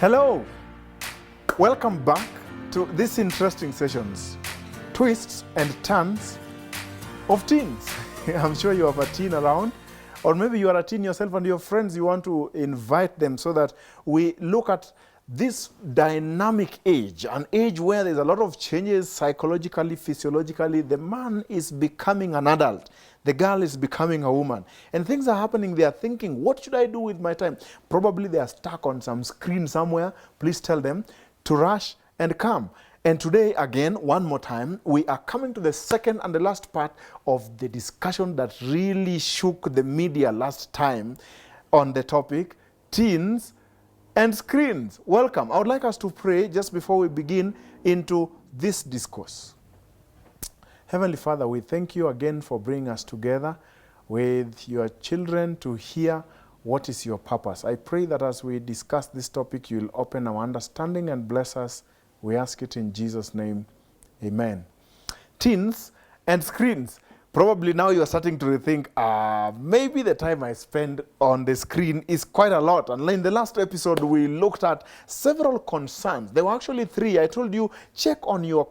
Hello, welcome back to these interesting sessions, twists and turns of teens. I'm sure you have a teen around, or maybe you are a teen yourself and your friends, you want to invite them so that we look at this dynamic age, an age where there's a lot of changes psychologically, physiologically. The man is becoming an adult. The girl is becoming a woman. And things are happening. They are thinking, what should I do with my time? Probably they are stuck on some screen somewhere. Please tell them to rush and come. And today, again, one more time, we are coming to the second and the last part of the discussion that really shook the media last time on the topic, teens and screens. Welcome. I would like us to pray just before we begin into this discourse. Heavenly Father, we thank you again for bringing us together with your children to hear what is your purpose. I pray that as we discuss this topic, you'll open our understanding and bless us. We ask it in Jesus' name. Amen. Teens and screens. Probably now you're starting to rethink, maybe the time I spend on the screen is quite a lot. And in the last episode, we looked at several concerns. There were actually three. I told you, check on your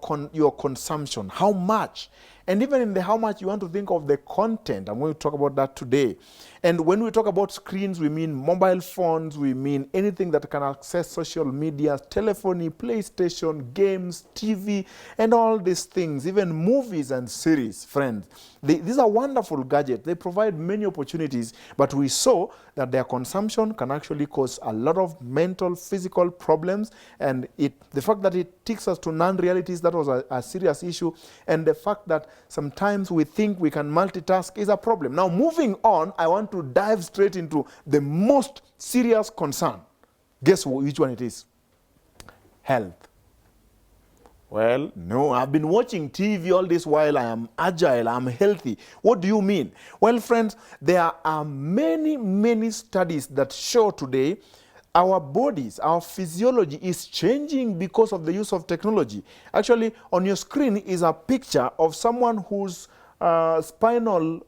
consumption, how much. And even in the how much, you want to think of the content. I'm going to talk about that today. And when we talk about screens, we mean mobile phones, we mean anything that can access social media, telephony, PlayStation, games, TV, and all these things, even movies and series, friends. These are wonderful gadgets. They provide many opportunities, but we saw that their consumption can actually cause a lot of mental, physical problems, and the fact that it takes us to non-realities, that was a serious issue, and the fact that sometimes we think we can multitask is a problem. Now, moving on, I want to dive straight into the most serious concern. Guess which one it is? Health. Well, no, I've been watching TV all this while. I am agile, I'm healthy. What do you mean? Well, friends, there are many, many studies that show today our bodies, our physiology is changing because of the use of technology. Actually, on your screen is a picture of someone whose spinal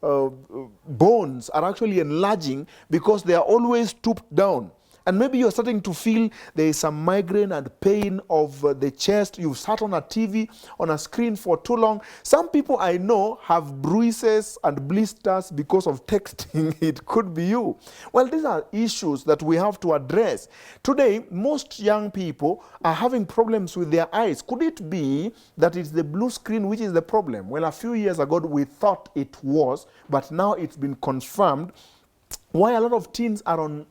bones are actually enlarging because they are always stooped down. And maybe you're starting to feel there is some migraine and pain of the chest. You've sat on a TV, on a screen for too long. Some people I know have bruises and blisters because of texting. It could be you. Well, these are issues that we have to address. Today, most young people are having problems with their eyes. Could it be that it's the blue screen which is the problem? Well, a few years ago, we thought it was, but now it's been confirmed. Why a lot of teens are on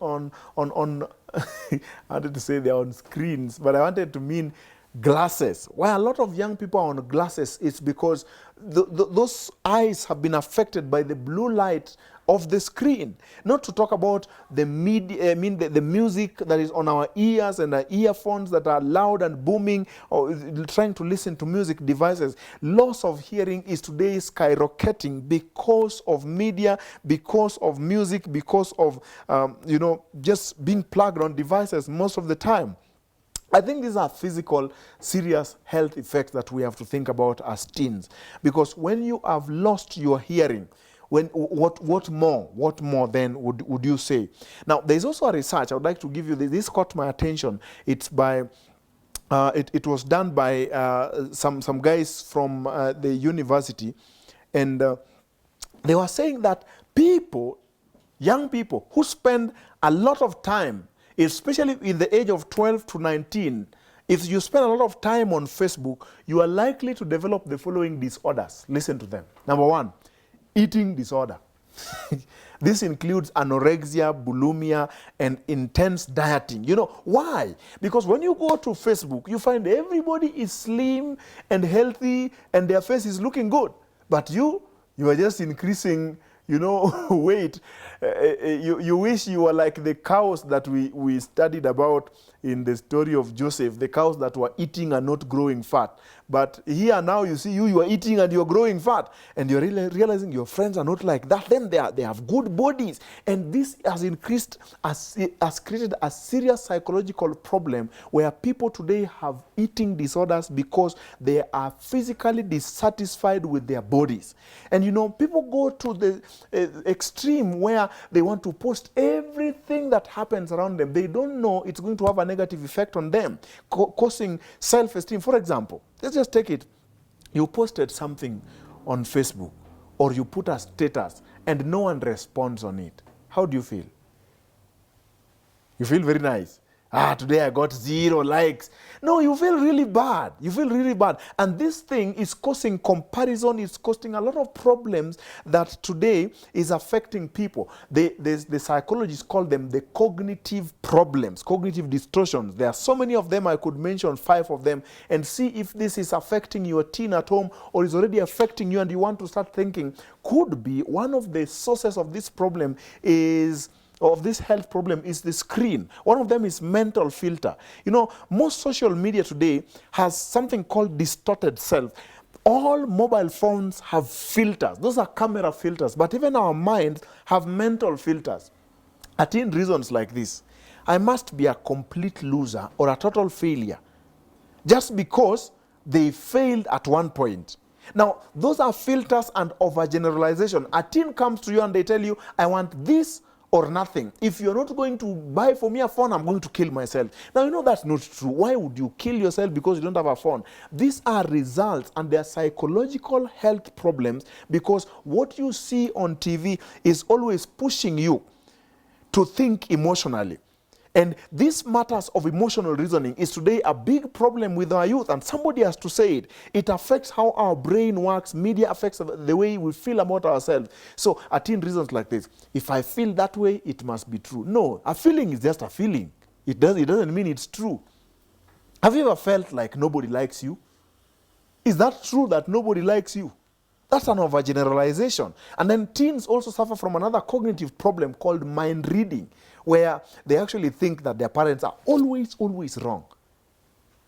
I wanted to say they're on screens, but I wanted to mean glasses. Why a lot of young people are on glasses is because those eyes have been affected by the blue light of the screen. Not to talk about the media, the music that is on our ears and our earphones that are loud and booming, or trying to listen to music devices. Loss of hearing is today skyrocketing because of media, because of music, because of just being plugged on devices most of the time. I think these are physical, serious health effects that we have to think about as teens. Because when you have lost your hearing, what more then would you say? Now, there's also a research I would like to give you. This caught my attention. It's by it was done by some guys from the university, and they were saying that young people who spend a lot of time, especially in the age of 12 to 19, if you spend a lot of time on Facebook, you are likely to develop the following disorders. Listen to them. Number one, eating disorder. This includes anorexia, bulimia, and intense dieting. You know, why? Because when you go to Facebook, you find everybody is slim and healthy and their face is looking good. But you are just increasing, weight. You wish you were like the cows that we studied about in the story of Joseph, the cows that were eating and not growing fat. But here now you see you are eating and you're growing fat, and you're realizing your friends are not like that. Then they have good bodies, and this has created a serious psychological problem where people today have eating disorders because they are physically dissatisfied with their bodies. And people go to the extreme where they want to post everything that happens around them. They don't know it's going to have a negative effect on them, causing self-esteem. For example, let's just take it. You posted something on Facebook, or you put a status and no one responds on it. How do you feel? You feel very nice. Today I got 0 likes. No, you feel really bad. You feel really bad. And this thing is causing comparison. It's causing a lot of problems that today is affecting people. The psychologists call them the cognitive problems, cognitive distortions. There are so many of them. I could mention 5 of them and see if this is affecting your teen at home or is already affecting you, and you want to start thinking, could be one of the sources of this problem of this health problem is the screen. One of them is mental filter. Most social media today has something called distorted self. All mobile phones have filters. Those are camera filters. But even our minds have mental filters. Attain reasons like this. I must be a complete loser or a total failure just because they failed at one point. Now, those are filters and overgeneralization. A teen comes to you and they tell you, I want this or nothing. If you're not going to buy for me a phone, I'm going to kill myself. Now, that's not true. Why would you kill yourself because you don't have a phone? These are results, and they're psychological health problems, because what you see on TV is always pushing you to think emotionally. And this matters of emotional reasoning is today a big problem with our youth, and somebody has to say it. It affects how our brain works. Media affects the way we feel about ourselves. So, attain reasons like this. If I feel that way, it must be true. No, a feeling is just a feeling. It doesn't mean it's true. Have you ever felt like nobody likes you? Is that true that nobody likes you? That's an overgeneralization. And then teens also suffer from another cognitive problem called mind reading, where they actually think that their parents are always wrong.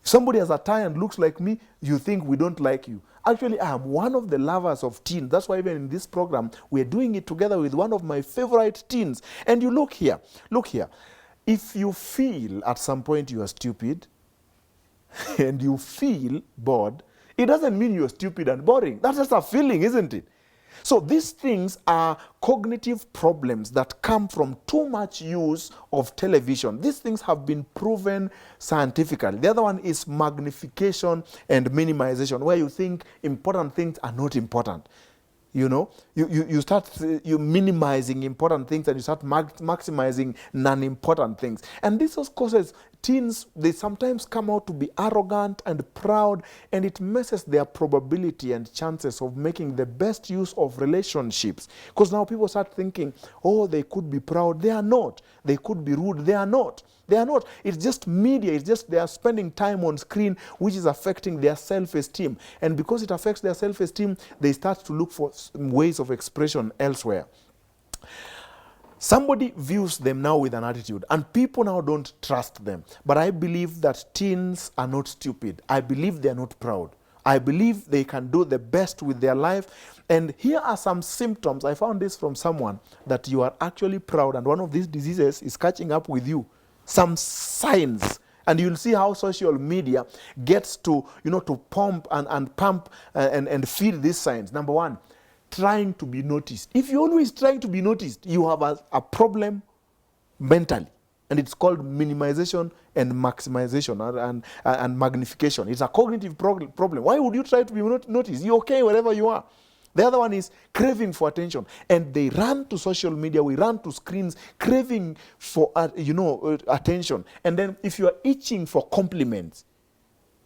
If somebody has a tie and looks like me, you think we don't like you. Actually, I am one of the lovers of teens. That's why even in this program, we're doing it together with one of my favorite teens. And you look here. If you feel at some point you are stupid and you feel bored, it doesn't mean you're stupid and boring. That's just a feeling, isn't it? So these things are cognitive problems that come from too much use of television. These things have been proven scientifically. The other one is magnification and minimization, where you think important things are not important. You start minimizing important things and you start maximizing non-important things. And this also causes teens, they sometimes come out to be arrogant and proud, and it messes their probability and chances of making the best use of relationships. Because now people start thinking, they could be proud. They are not. They could be rude. They are not. They are not. It's just media. It's just they are spending time on screen, which is affecting their self-esteem. And because it affects their self-esteem, they start to look for ways of expression elsewhere. Somebody views them now with an attitude, and people now don't trust them. But I believe that teens are not stupid. I believe they are not proud. I believe they can do the best with their life. And here are some symptoms. I found this from someone, that you are actually proud, and one of these diseases is catching up with you. Some signs. And you'll see how social media gets to pump and feed these signs. Number one, trying to be noticed. If you're always trying to be noticed, you have a problem mentally. And it's called minimization and maximization and magnification. It's a cognitive problem. Why would you try to be noticed? You're okay wherever you are. The other one is craving for attention. And they run to social media, we run to screens, craving for attention. And then if you are itching for compliments,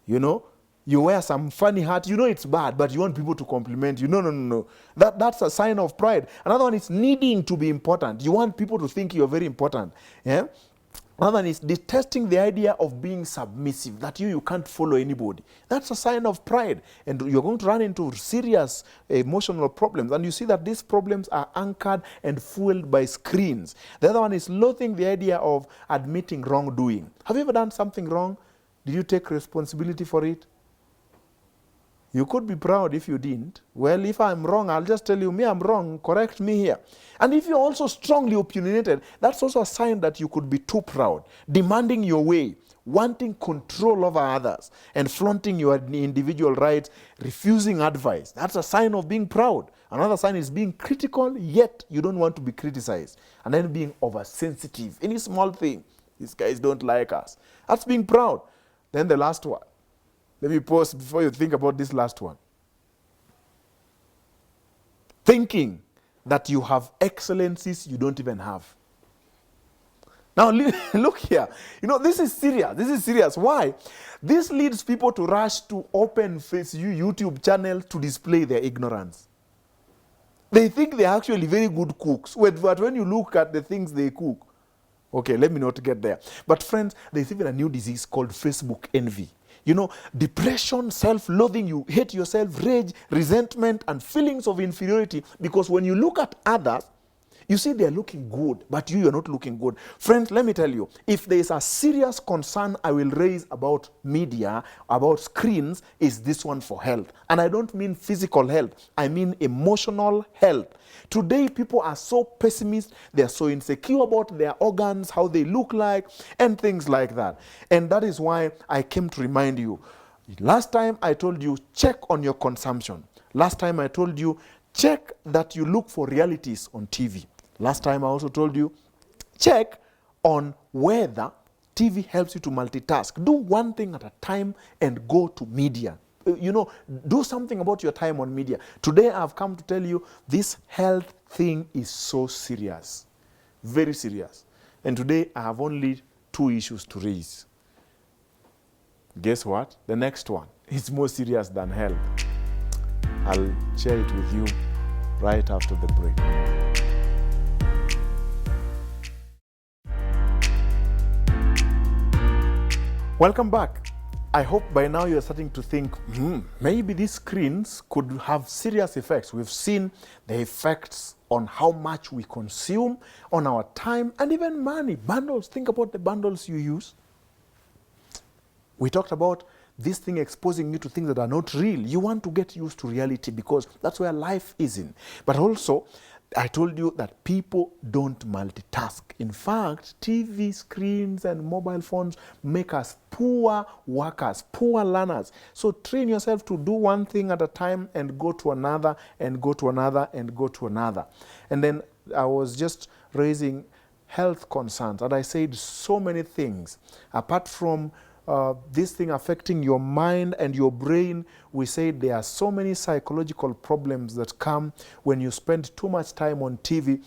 you wear some funny hat, it's bad, but you want people to compliment you. No. That's a sign of pride. Another one is needing to be important. You want people to think you're very important. Yeah? Another one is detesting the idea of being submissive, that you can't follow anybody. That's a sign of pride. And you're going to run into serious emotional problems. And you see that these problems are anchored and fueled by screens. The other one is loathing the idea of admitting wrongdoing. Have you ever done something wrong? Did you take responsibility for it? You could be proud if you didn't. Well, if I'm wrong, I'll just tell you, me, I'm wrong, correct me here. And if you're also strongly opinionated, that's also a sign that you could be too proud, demanding your way, wanting control over others, and flaunting your individual rights, refusing advice. That's a sign of being proud. Another sign is being critical, yet you don't want to be criticized. And then being oversensitive. Any small thing, these guys don't like us. That's being proud. Then the last one. Let me pause before you think about this last one. Thinking that you have excellencies you don't even have. Now, look here. This is serious. This is serious. Why? This leads people to rush to open YouTube channels to display their ignorance. They think they're actually very good cooks, but when you look at the things they cook, okay, let me not get there. But friends, there's even a new disease called Facebook envy. Depression, self-loathing, you hate yourself, rage, resentment, and feelings of inferiority, because when you look at others, you see they're looking good, but you're not looking good. Friends, let me tell you, if there is a serious concern I will raise about media, about screens, is this one for health. And I don't mean physical health, I mean emotional health. Today, people are so pessimist, they're so insecure about their organs, how they look like, and things like that. And that is why I came to remind you. Last time I told you, check on your consumption. Last time I told you, check that you look for realities on TV. Last time I also told you, check on whether TV helps you to multitask. Do one thing at a time and go to media. Do something about your time on media. Today I've come to tell you this health thing is so serious. Very serious. And today I have only 2 issues to raise. Guess what? The next one is more serious than health. I'll share it with you right after the break. Welcome back. I hope by now you're starting to think, maybe these screens could have serious effects. We've seen the effects on how much we consume, on our time, and even money. Bundles, think about the bundles you use. We talked about this thing exposing you to things that are not real. You want to get used to reality because that's where life is in. But also, I told you that people don't multitask. In fact, TV screens and mobile phones make us poor workers, poor learners. So train yourself to do one thing at a time and go to another and go to another and go to another. And then I was just raising health concerns, and I said so many things. Apart from this thing affecting your mind and your brain, we say there are so many psychological problems that come when you spend too much time on TV.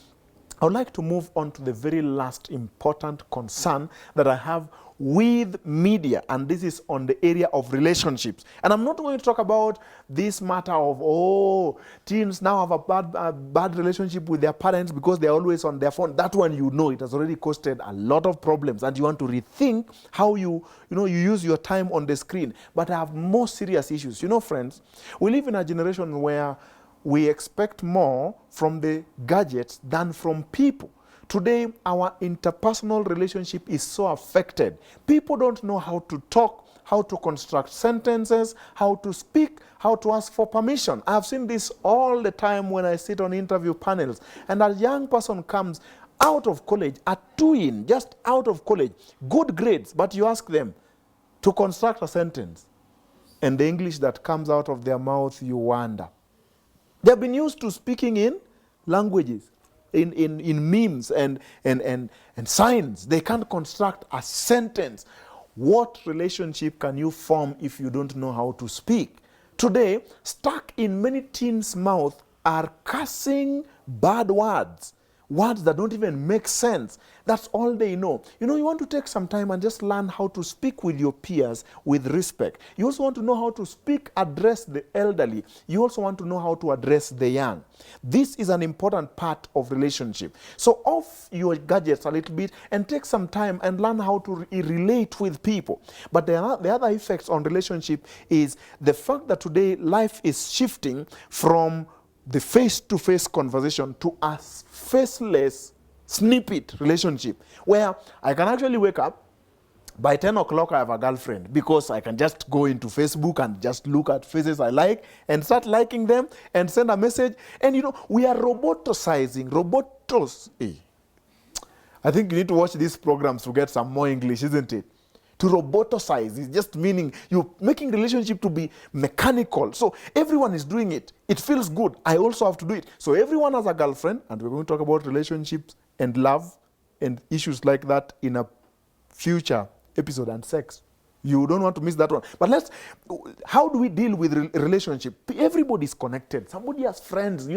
I would like to move on to the very last important concern that I have with media, and this is on the area of relationships. And I'm not going to talk about this matter of, teens now have a bad relationship with their parents because they're always on their phone. That one, it has already caused a lot of problems, and you want to rethink how you use your time on the screen. But I have more serious issues. Friends, we live in a generation where we expect more from the gadgets than from people. Today, our interpersonal relationship is so affected. People don't know how to talk, how to construct sentences, how to speak, how to ask for permission. I've seen this all the time when I sit on interview panels, and a young person comes out of college, a twin, just out of college, good grades, but you ask them to construct a sentence, and the English that comes out of their mouth, you wonder. They've been used to speaking in languages, in memes and signs. They can't construct a sentence. What relationship can you form if you don't know how to speak? Today, stuck in many teens' mouth are cursing bad words. Words that don't even make sense. That's all they know. You want to take some time and just learn how to speak with your peers with respect. You also want to know how to address the elderly. You also want to know how to address the young. This is an important part of relationship. So off your gadgets a little bit and take some time and learn how to relate with people. But the other effects on relationship is the fact that today life is shifting from the face-to-face conversation to a faceless snippet relationship, where I can actually wake up, By 10 o'clock, I have a girlfriend because I can just go into Facebook and just look at faces I like and start liking them and send a message. And we are roboticizing. I think you need to watch these programs to get some more English, isn't it? To roboticize is just meaning you're making relationship to be mechanical. So everyone is doing it. It feels good. I also have to do it. So everyone has a girlfriend, and we're going to talk about relationships and love and issues like that in a future episode, and sex. You don't want to miss that one. But how do we deal with relationship? Everybody's connected. Somebody has friends, and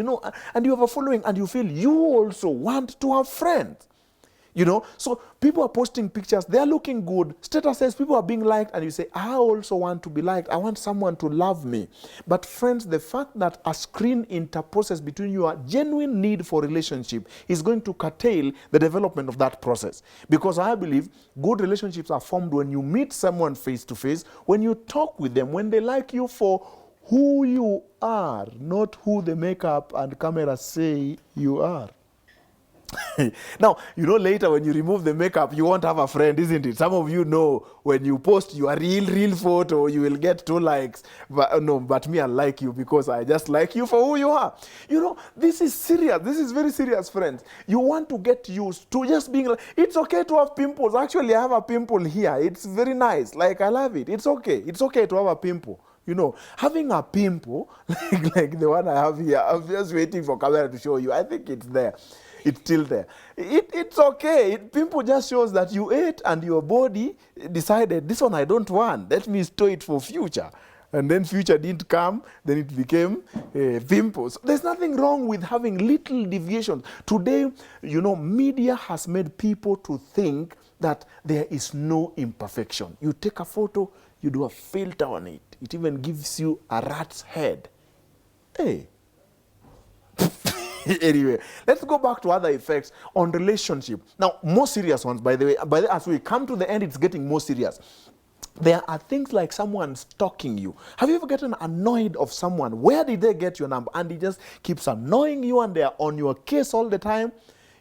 you have a following, and you feel you also want to have friends. So people are posting pictures, they are looking good, status says people are being liked, and you say, I also want to be liked, I want someone to love me. But friends, the fact that a screen interposes between your genuine need for relationship is going to curtail the development of that process. Because I believe good relationships are formed when you meet someone face to face, when you talk with them, when they like you for who you are, not who the makeup and camera say you are. Now, later when you remove the makeup, you won't have a friend, isn't it? Some of you know when you post your real photo, you will get 2 likes. But me, I like you because I just like you for who you are. This is serious. This is very serious, friends. You want to get used to just being like, it's okay to have pimples. Actually, I have a pimple here. It's very nice. Like, I love it. It's okay. It's okay to have a pimple. Having a pimple, like the one I have here, I'm just waiting for camera to show you. I think it's there. It's still there. It's okay. Pimple just shows that you ate and your body decided, this one I don't want. Let me store it for future. And then future didn't come, then it became pimples. There's nothing wrong with having little deviations. Today, media has made people to think that there is no imperfection. You take a photo, you do a filter on it. It even gives you a rat's head. Hey. Anyway, let's go back to other effects on relationship. Now, more serious ones, by the way. As we come to the end, it's getting more serious. There are things like someone stalking you. Have you ever gotten annoyed of someone? Where did they get your number? And he just keeps annoying you and they're on your case all the time.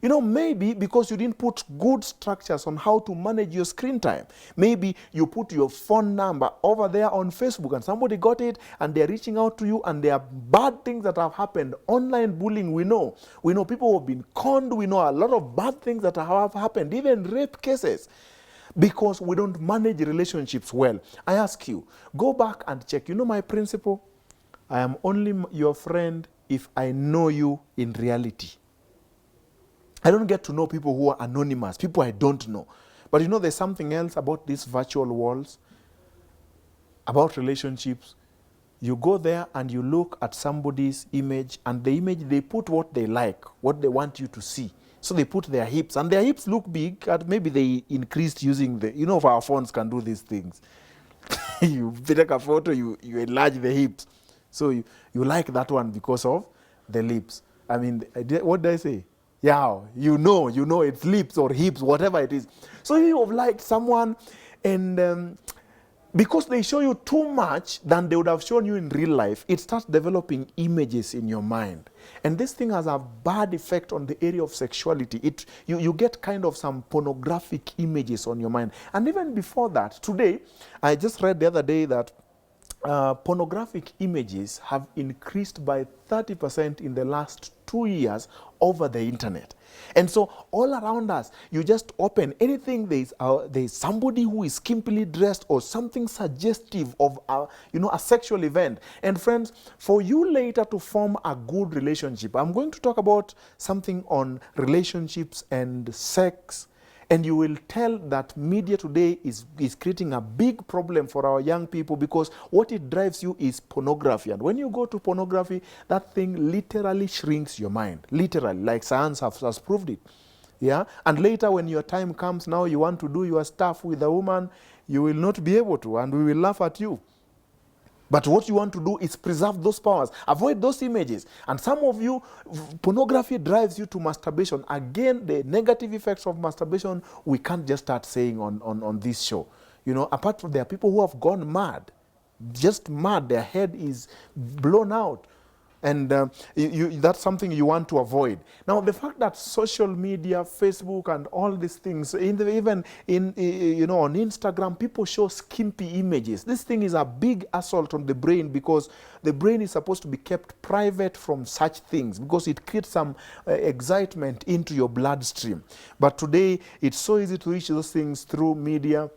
Maybe because you didn't put good structures on how to manage your screen time. Maybe you put your phone number over there on Facebook and somebody got it and they're reaching out to you, and there are bad things that have happened. Online bullying, we know. We know people who have been conned. We know a lot of bad things that have happened, even rape cases, because we don't manage relationships well. I ask you, go back and check. My principle? I am only your friend if I know you in reality. I don't get to know people who are anonymous, people I don't know. But there's something else about these virtual walls, about relationships. You go there and you look at somebody's image, and the image, they put what they like, what they want you to see. So they put their hips, and their hips look big, and maybe they increased using if our phones can do these things. You take a photo, you enlarge the hips. So you like that one because of the lips. I mean, what did I say? Yeah, it's lips or hips, whatever it is. So you have liked someone, and because they show you too much than they would have shown you in real life, it starts developing images in your mind. And this thing has a bad effect on the area of sexuality. You get kind of some pornographic images on your mind. And even before that, today, I just read the other day that pornographic images have increased by 30% in the last 2 years over the internet. And so all around us, you just open anything, there's somebody who is skimpily dressed or something suggestive of a sexual event. And friends, for you later to form a good relationship, I'm going to talk about something on relationships and sex. And you will tell that media today is creating a big problem for our young people, because what it drives you is pornography. And when you go to pornography, that thing literally shrinks your mind. Literally, like science has proved it. Yeah? And later when your time comes, now you want to do your stuff with a woman, you will not be able to, and we will laugh at you. But what you want to do is preserve those powers. Avoid those images. And some of you, pornography drives you to masturbation. Again, the negative effects of masturbation, we can't just start saying on this show. Apart from, there are people who have gone mad. Just mad. Their head is blown out. And that's something you want to avoid. Now, the fact that social media, Facebook, and all these things, even on Instagram, people show skimpy images. This thing is a big assault on the brain, because the brain is supposed to be kept private from such things, because it creates some excitement into your bloodstream. But today, it's so easy to reach those things through media.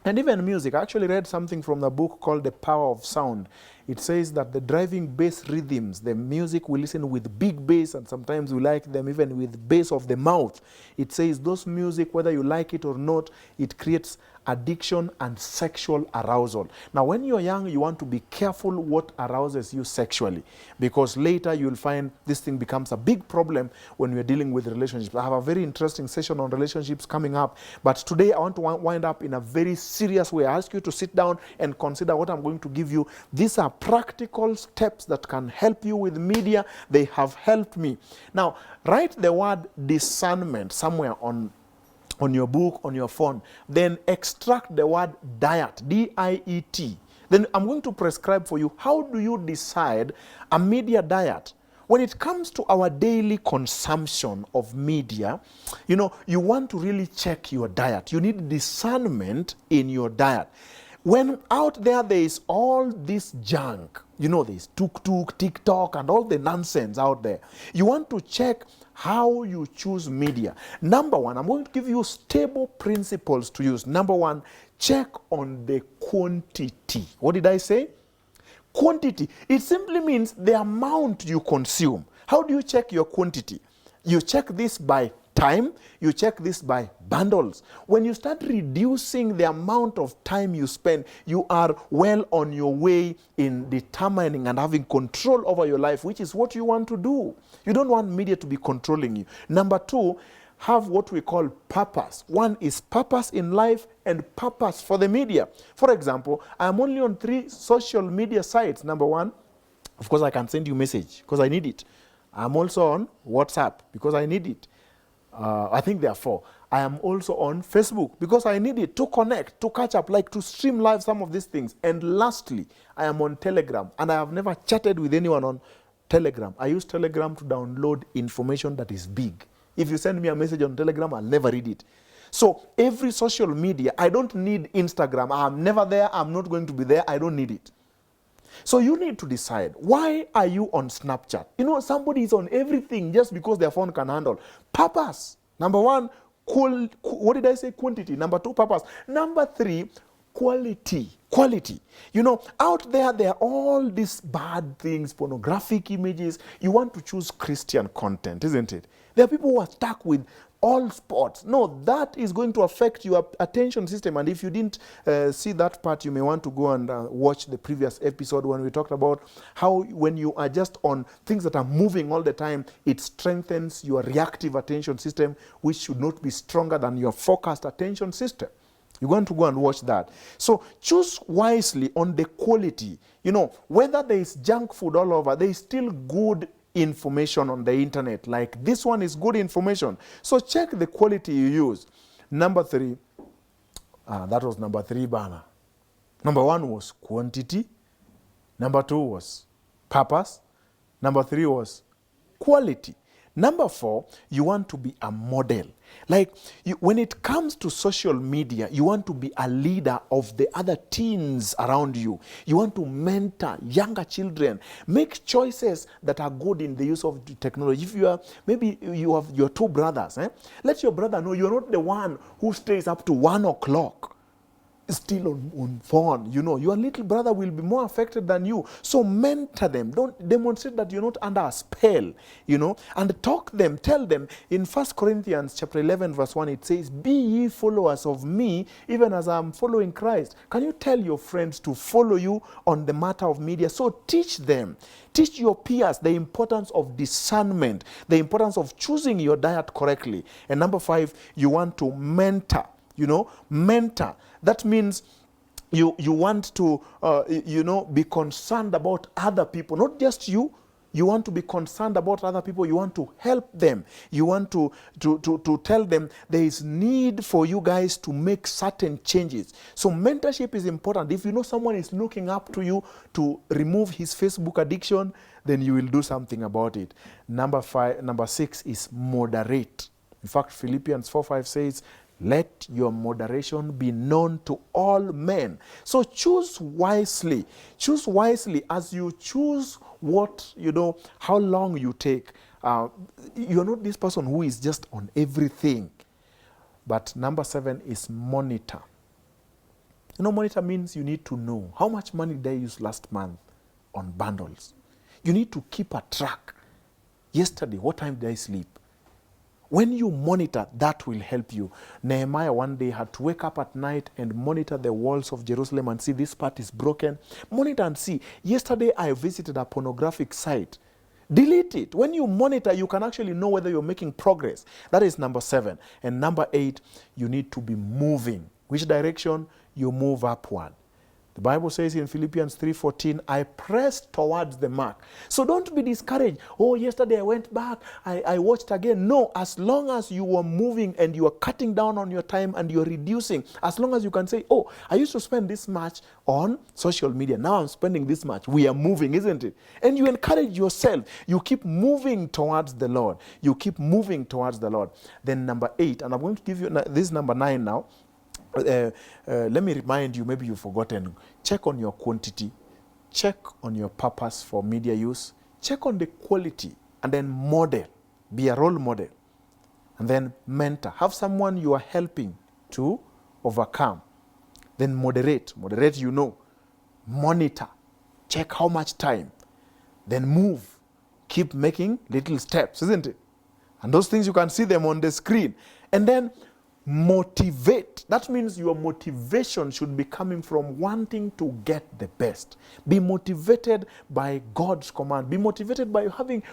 And even music. I actually read something from the book called The Power of Sound. It says that the driving bass rhythms, the music we listen with big bass, and sometimes we like them even with bass of the mouth. It says those music, whether you like it or not, it creates addiction and sexual arousal. Now, when you're young, you want to be careful what arouses you sexually, because later you'll find this thing becomes a big problem when we're dealing with relationships. I have a very interesting session on relationships coming up, but today I want to wind up in a very serious way. I ask you to sit down and consider what I'm going to give you. These are practical steps that can help you with media. They have helped me. Now, write the word discernment somewhere on your book, on your phone. Then extract the word diet, D-I-E-T. Then I'm going to prescribe for you, how do you decide a media diet? When it comes to our daily consumption of media, you want to really check your diet. You need discernment in your diet. When out there is all this junk, there's tuk-tuk, TikTok, and all the nonsense out there. You want to check how you choose media. Number one, I'm going to give you stable principles to use. Number one, check on the quantity. What did I say? Quantity. It simply means the amount you consume. How do you check your quantity? You check this by time, you check this by bundles. When you start reducing the amount of time you spend, you are well on your way in determining and having control over your life, which is what you want to do. You don't want media to be controlling you. Number two, have what we call purpose. One is purpose in life and purpose for the media. For example, I'm only on 3 social media sites. Number one, of course, I can send you a message because I need it. I'm also on WhatsApp because I need it. I think there are 4. I am also on Facebook because I need it to connect, to catch up, like to stream live some of these things. And lastly, I am on Telegram, and I have never chatted with anyone on Telegram. I use Telegram to download information that is big. If you send me a message on Telegram, I'll never read it. So every social media, I don't need Instagram. I'm never there. I'm not going to be there. I don't need it. So you need to decide, why are you on Snapchat? Somebody is on everything just because their phone can handle. Purpose. Number one, what did I say? Quantity. Number 2, purpose. Number 3, quality. Quality. Out there are all these bad things, pornographic images. You want to choose Christian content, isn't it? There are people who are stuck with all sports. No, that is going to affect your attention system. And if you didn't see that part, you may want to go and watch the previous episode when we talked about how when you are just on things that are moving all the time, it strengthens your reactive attention system, which should not be stronger than your focused attention system. You're going to go and watch that. So choose wisely on the quality. Whether there is junk food all over, there is still good information on the internet. Like this one is good information. So check the quality you use. Number 3, that was number 3 banner. Number 1 was quantity. Number 2 was purpose. Number 3 was quality. Number 4, you want to be a model. Like when it comes to social media, you want to be a leader of the other teens around you. You want to mentor younger children. Make choices that are good in the use of technology. If you are, maybe you have your 2 brothers, let your brother know you're not the one who stays up to 1 o'clock. Still on phone, your little brother will be more affected than you. So mentor them. Don't demonstrate that you're not under a spell, and tell them. In 1 Corinthians chapter 11, verse 1, it says, "Be ye followers of me, even as I'm following Christ." Can you tell your friends to follow you on the matter of media? So teach them. Teach your peers the importance of discernment, the importance of choosing your diet correctly. And number 5, you want to mentor. Mentor. That means you want to, be concerned about other people, not just you. You want to be concerned about other people. You want to help them. You want to tell them there is need for you guys to make certain changes. So mentorship is important. If you know someone is looking up to you to remove his Facebook addiction, then you will do something about it. Number 6 is moderate. In fact, Philippians 4:5 says, let your moderation be known to all men. So choose wisely. Choose wisely as you choose what, how long you take. You're not this person who is just on everything. But number 7 is monitor. Monitor means you need to know how much money did I use last month on bundles. You need to keep a track. Yesterday, what time did I sleep? When you monitor, that will help you. Nehemiah one day had to wake up at night and monitor the walls of Jerusalem and see this part is broken. Monitor and see, yesterday I visited a pornographic site. Delete it. When you monitor, you can actually know whether you're making progress. That is number 7. And number 8, you need to be moving. Which direction? You move upward. The Bible says in Philippians 3:14, I press towards the mark. So don't be discouraged. Oh, yesterday I went back, I watched again. No, as long as you are moving and you are cutting down on your time and you're reducing, as long as you can say, oh, I used to spend this much on social media. Now I'm spending this much. We are moving, isn't it? And you encourage yourself. You keep moving towards the Lord. You keep moving towards the Lord. Then number 8, and I'm going to give you this number 9 now. Let me remind you, maybe you've forgotten, check on your quantity, check on your purpose for media use, check on the quality, and then model, be a role model, and then mentor. Have someone you are helping to overcome. Then moderate, monitor, check how much time, then move, keep making little steps, isn't it? And those things you can see them on the screen. And then motivate. That means your motivation should be coming from wanting to get the best. Be motivated by God's command. Be motivated by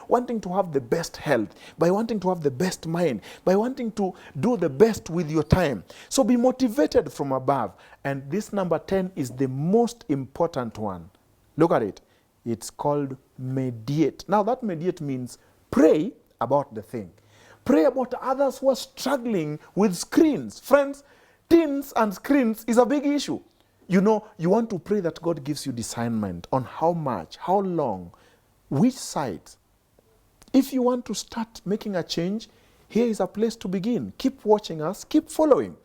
wanting to have the best health, by wanting to have the best mind, by wanting to do the best with your time. So be motivated from above. And this number 10 is the most important one. Look at it. It's called mediate. Now that mediate means pray about the thing. Pray about others who are struggling with screens. Friends, teens and screens is a big issue. You want to pray that God gives you discernment on how much, how long, which sides. If you want to start making a change, here is a place to begin. Keep watching us, keep following.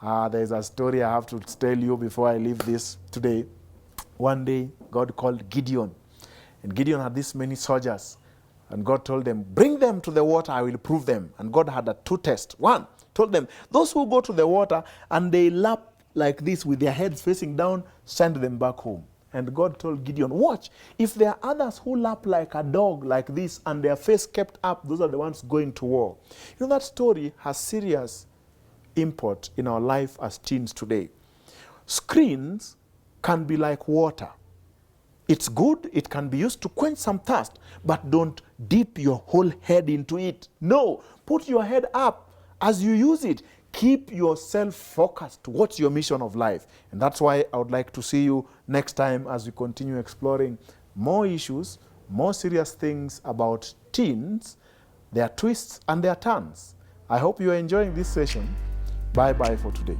There's a story I have to tell you before I leave this today. One day, God called Gideon. And Gideon had this many soldiers. And God told them, bring them to the water, I will prove them. And God had 2 tests. One, told them, those who go to the water and they lap like this with their heads facing down, send them back home. And God told Gideon, watch, if there are others who lap like a dog like this and their face kept up, those are the ones going to war. That story has serious import in our life as teens today. Screens can be like water. It's good, it can be used to quench some thirst, but don't dip your whole head into it. No, put your head up as you use it. Keep yourself focused. What's your mission of life? And that's why I would like to see you next time as we continue exploring more issues, more serious things about teens, their twists and their turns. I hope you are enjoying this session. Bye-bye for today.